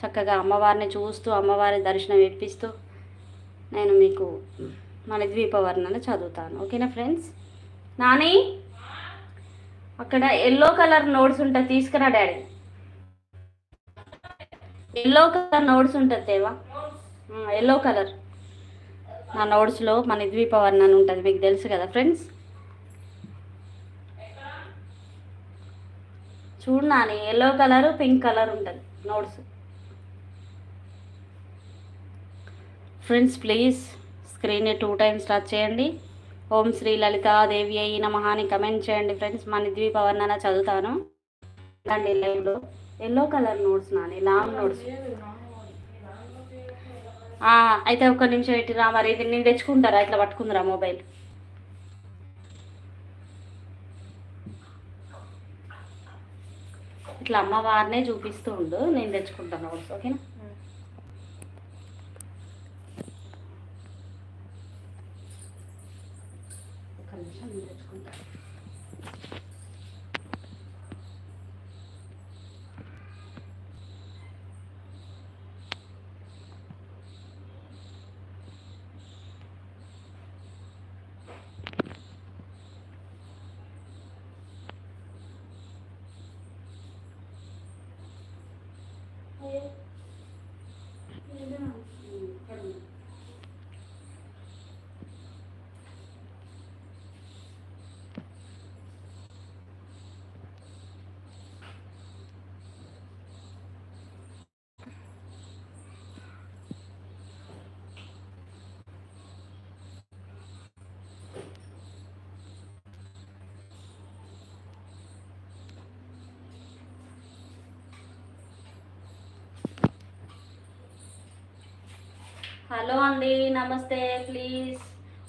చక్కగా అమ్మవారిని చూస్తూ అమ్మవారి దర్శనం ఇప్పిస్తూ నేను మీకు మన ద్వీపవర్ణన చదువుతాను. ఓకేనా ఫ్రెండ్స్? నాని అక్కడ ఎల్లో కలర్ నోట్స్ ఉంటుంది, తీసుకురా డాడీ. ఎల్లో కలర్ నోట్స్ ఉంటుంది తేవా, ఎల్లో కలర్. నా నోట్స్లో మన ద్వీపవర్ణన ఉంటుంది, మీకు తెలుసు కదా ఫ్రెండ్స్. చూడు Nani, yellow colour pink colour ఉంటుంది నోట్స్. ఫ్రెండ్స్ ప్లీజ్ స్క్రీన్ని 2 times టచ్ చేయండి. ఓం శ్రీ లలితాదేవి అయి నమః అని కమెంట్ చేయండి ఫ్రెండ్స్. మన ద్వీపవర్ణన చదువుతాను అండి లైవ్లో. Yellow colour notes Nani, long notes. అయితే ఒక్క నిమిషం పెట్టిరా, మరి ఇది నేను తెచ్చుకుంటారా, ఇట్లా పట్టుకుందిరా మొబైల్. ఇట్లా అమ్మవారినే చూపిస్తూ ఉండు, నేను తెచ్చుకుంటాను నోట్స్. ఓకేనా? ఒక్క నిమిషం నేను తెచ్చుకుంటాను. హలో అండి, నమస్తే. ప్లీజ్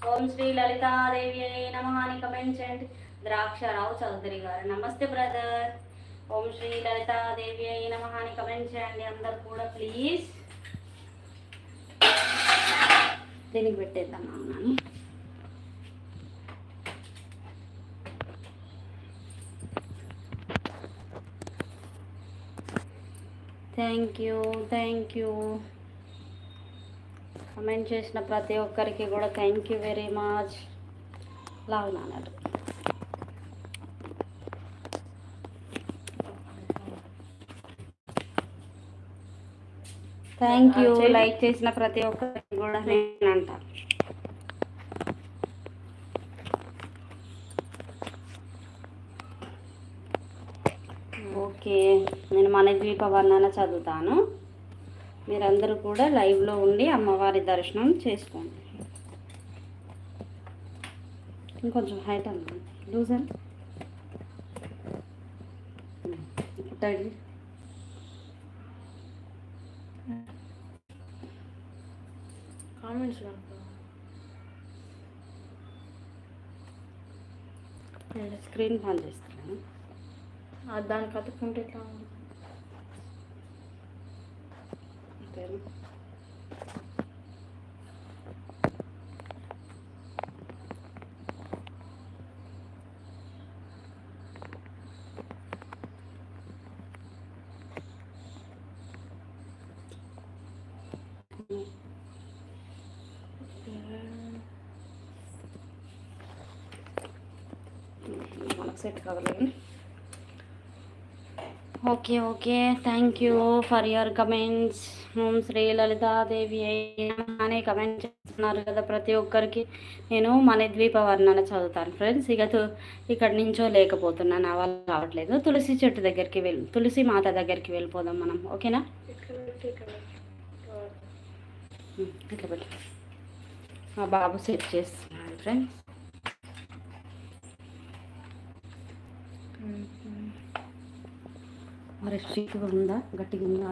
ఓం శ్రీ లలితాదేవి అయి నమః అని కమెంట్ చేయండి. ద్రాక్షరావు చౌదరి గారు నమస్తే బ్రదర్. ఓం శ్రీ లలితాదేవి అయి నమః అని కమెంట్ చేయండి అందరు కూడా ప్లీజ్. దీనికి పెట్టేద్దాం నాని. థ్యాంక్ యూ కమెంట్ చేసిన ప్రతి ఒక్కరికి కూడా థ్యాంక్ యూ వెరీ మచ్. లాగునాడు. Thank you. లైక్ చేసిన ప్రతి ఒక్కరికి కూడా నేను అంటాను. ఓకే, నేను మన ద్వీపవర్ణన చదువుతాను. మీరందరూ కూడా లైవ్లో ఉండి అమ్మవారి దర్శనం చేసుకోండి. ఇంకొంచెం హైట్ అన్న లూజ్ అని పుట్టండి. కామెంట్స్ స్క్రీన్ ఆన్ చేస్తాను. దానికి అతుక్కుంటే ఎట్లా ఉంది? మనకు సెట్ కావాలి. Okay thank you for your comments. Om Shri Lalithadevi అనే కమెంట్ చేస్తున్నారు కదా ప్రతి ఒక్కరికి. నేను మన ద్వీపవర్ణన చదువుతాను ఫ్రెండ్స్. ఇక్కడ నుంచో లేకపోతున్నాను, నా వల్ల రావట్లేదు. తులసి చెట్టు దగ్గరికి తులసి మాత దగ్గరికి వెళ్ళిపోదాం మనం. ఓకేనా? ఇట్లా పెట్టి మా బాబు సెట్ చేస్తున్నాడు ఫ్రెండ్స్. మరి స్ట్రీట్గా ఉందా, గట్టిగా ఉందా?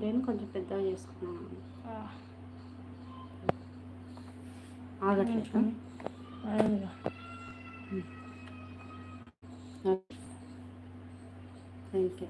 నేను కొంచెం పెద్దగా చేసుకున్నాను. ఆగట్లేదు. Thank you.